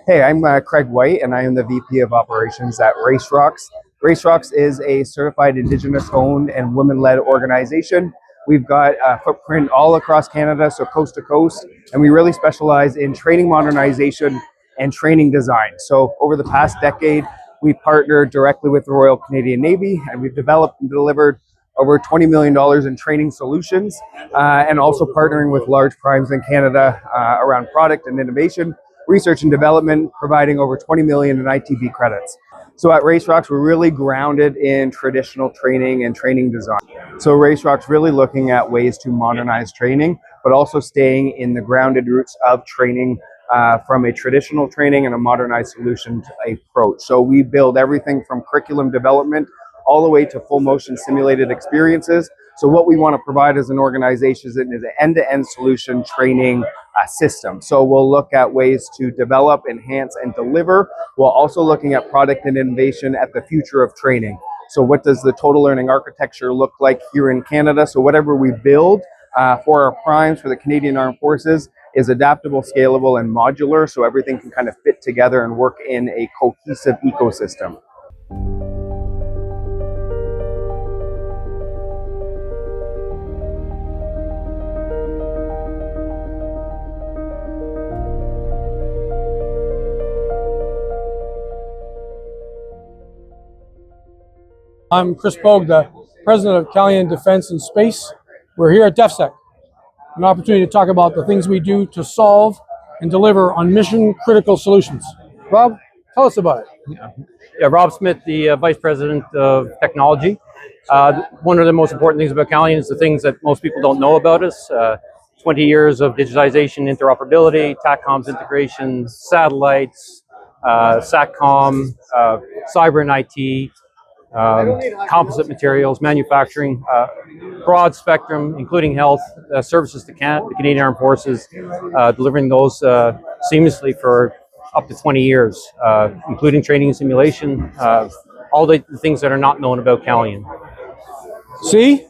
Hey, I'm Craig White, and I am the VP of Operations at Race Rocks. Race Rocks is a certified Indigenous-owned and women-led organization. We've got a footprint all across Canada, so coast to coast, and we really specialize in training modernization and training design. So over the past decade, we've partnered directly with the Royal Canadian Navy, and we've developed and delivered over $20 million in training solutions, and also partnering with large primes in Canada around product and innovation, research and development, providing over 20 million in ITB credits. So at Race Rocks, we're really grounded in traditional training and training design. So Race Rocks really looking at ways to modernize training, but also staying in the grounded roots of training from a traditional training and a modernized solution approach. So we build everything from curriculum development all the way to full motion simulated experiences. So what we want to provide as an organization is an end-to-end solution training system. So we'll look at ways to develop, enhance, and deliver, while also looking at product and innovation at the future of training. So what does the total learning architecture look like here in Canada? So whatever we build for our primes, for the Canadian Armed Forces, is adaptable, scalable, and modular, so everything can kind of fit together and work in a cohesive ecosystem. I'm Chris Pogue, the president of Calian Defense and Space. We're here at DEFSEC, an opportunity to talk about the things we do to solve and deliver on mission critical solutions. Rob, tell us about it. Yeah, Rob Smith, the Vice President of Technology. One of the most important things about Calian is the things that most people don't know about us. 20 years of digitization, interoperability, TACCOMS integration, satellites, SATCOM, cyber and IT, composite materials, manufacturing, broad spectrum, including health, services to the Canadian Armed Forces, delivering those seamlessly for up to 20 years, including training and simulation, all the things that are not known about Calian. See?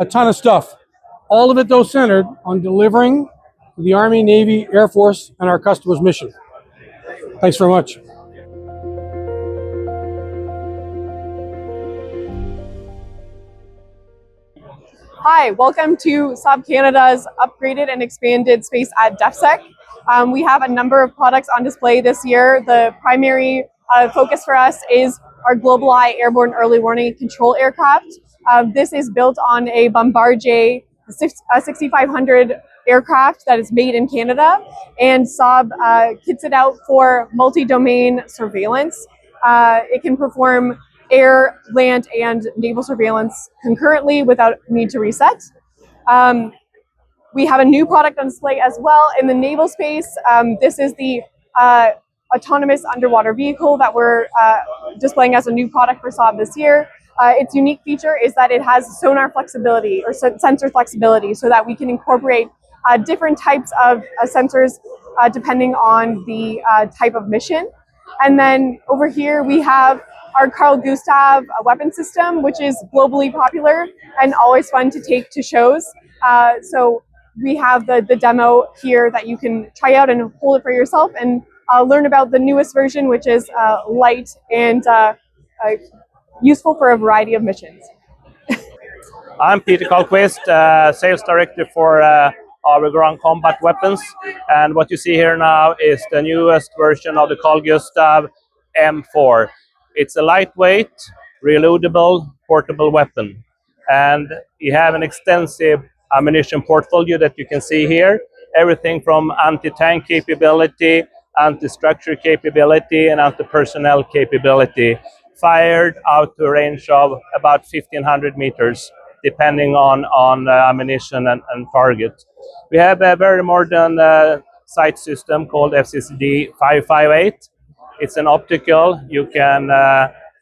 A ton of stuff. All of it, though, centered on delivering the Army, Navy, Air Force, and our customers' mission. Thanks very much. Hi, welcome to Sub Canada's upgraded and expanded space at DEFSEC. We have a number of products on display this year. The primary focus for us is our Global Eye Airborne Early Warning Control Aircraft. This is built on a Bombardier 6500 aircraft that is made in Canada, and Saab kits it out for multi-domain surveillance. It can perform air, land, and naval surveillance concurrently without need to reset. We have a new product on display as well in the naval space. This is the autonomous underwater vehicle that we're displaying as a new product for Saab this year. Its unique feature is that it has sonar flexibility or sensor flexibility, so that we can incorporate different types of sensors depending on the type of mission. And then over here we have our Carl Gustav weapon system, which is globally popular and always fun to take to shows. So we have the demo here that you can try out and hold it for yourself and learn about the newest version, which is light and useful for a variety of missions. I'm Peter Carlquist, Sales Director for our ground combat weapons. And what you see here now is the newest version of the Carl Gustav M4. It's a lightweight, reloadable, portable weapon. And you have an extensive ammunition portfolio that you can see here. Everything from anti-tank capability, anti-structure capability, and anti-personnel capability. Fired out to a range of about 1,500 meters, depending on ammunition and target. We have a very modern sight system called FCCD 558. It's an optical. You can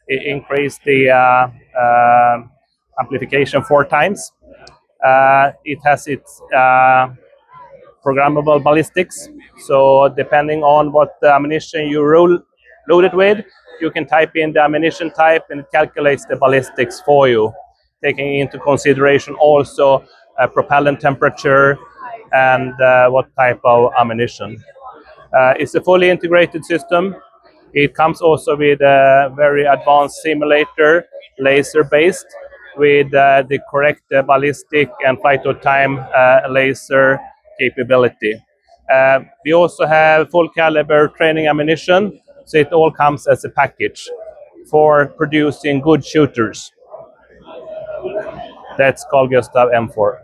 increase the amplification 4 times. It has its programmable ballistics. So depending on what the ammunition you load it with, you can type in the ammunition type and it calculates the ballistics for you, taking into consideration also propellant temperature and what type of ammunition. It's a fully integrated system. It comes also with a very advanced simulator, laser-based, with the correct ballistic and flight of time laser capability. We also have full caliber training ammunition, so it all comes as a package for producing good shooters. That's Carl Gustav M4.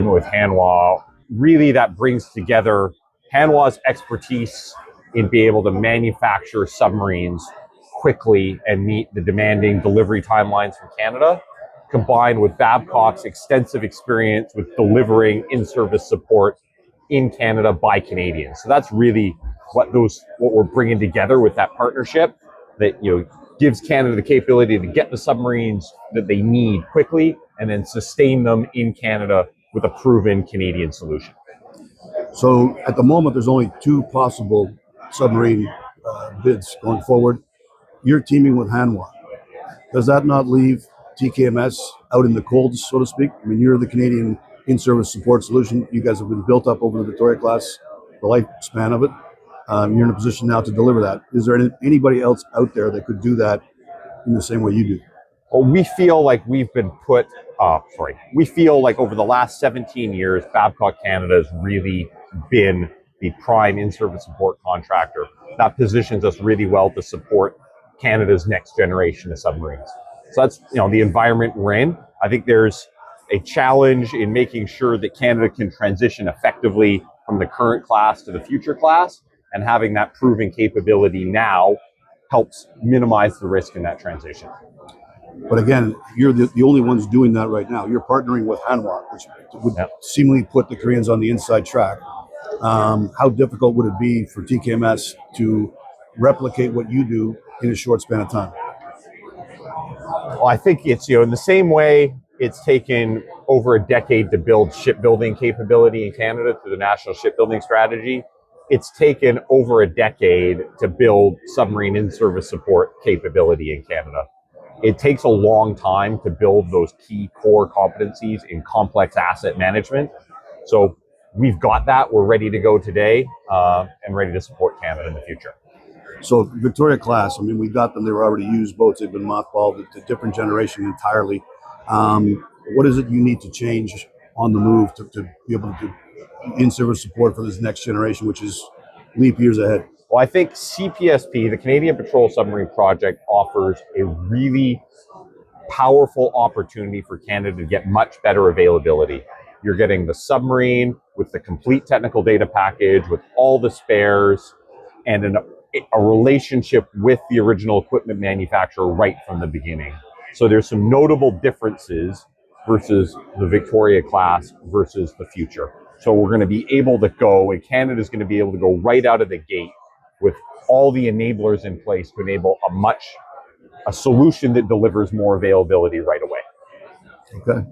With Hanwha, really that brings together Hanwha's expertise in being able to manufacture submarines quickly and meet the demanding delivery timelines from Canada, combined with Babcock's extensive experience with delivering in-service support in Canada by Canadians. So that's really what we're bringing together with that partnership that gives Canada the capability to get the submarines that they need quickly and then sustain them in Canada with a proven Canadian solution. So at the moment, there's only two possible submarine bids going forward. You're teaming with Hanwha. Does that not leave TKMS out in the cold, so to speak? I mean, you're the Canadian in-service support solution. You guys have been built up over the Victoria class, the lifespan of it. You're in a position now to deliver that. Is there anybody else out there that could do that in the same way you do? Well, we feel like we feel like over the last 17 years, Babcock Canada has really been the prime in-service support contractor. That positions us really well to support Canada's next generation of submarines. So that's, the environment we're in. I think there's a challenge in making sure that Canada can transition effectively from the current class to the future class, and having that proven capability now helps minimize the risk in that transition. But again, you're the only ones doing that right now. You're partnering with Hanwha, which would seemingly put the Koreans on the inside track. How difficult would it be for TKMS to replicate what you do in a short span of time? Well, I think it's, in the same way it's taken over a decade to build shipbuilding capability in Canada through the National Shipbuilding Strategy. It's taken over a decade to build submarine in-service support capability in Canada. It takes a long time to build those key core competencies in complex asset management. So we've got that. We're ready to go today and ready to support Canada in the future. So Victoria class, I mean, we got them. They were already used boats. They've been mothballed. It's a different generation entirely. What is it you need to change on the move to be able to do in-service support for this next generation, which is leap years ahead? Well, I think CPSP, the Canadian Patrol Submarine Project, offers a really powerful opportunity for Canada to get much better availability. You're getting the submarine with the complete technical data package, with all the spares, and a relationship with the original equipment manufacturer right from the beginning. So there's some notable differences versus the Victoria class versus the future. So we're going to be able to go, and Canada's going to be able to go right out of the gate with all the enablers in place to enable a solution that delivers more availability right away. Okay.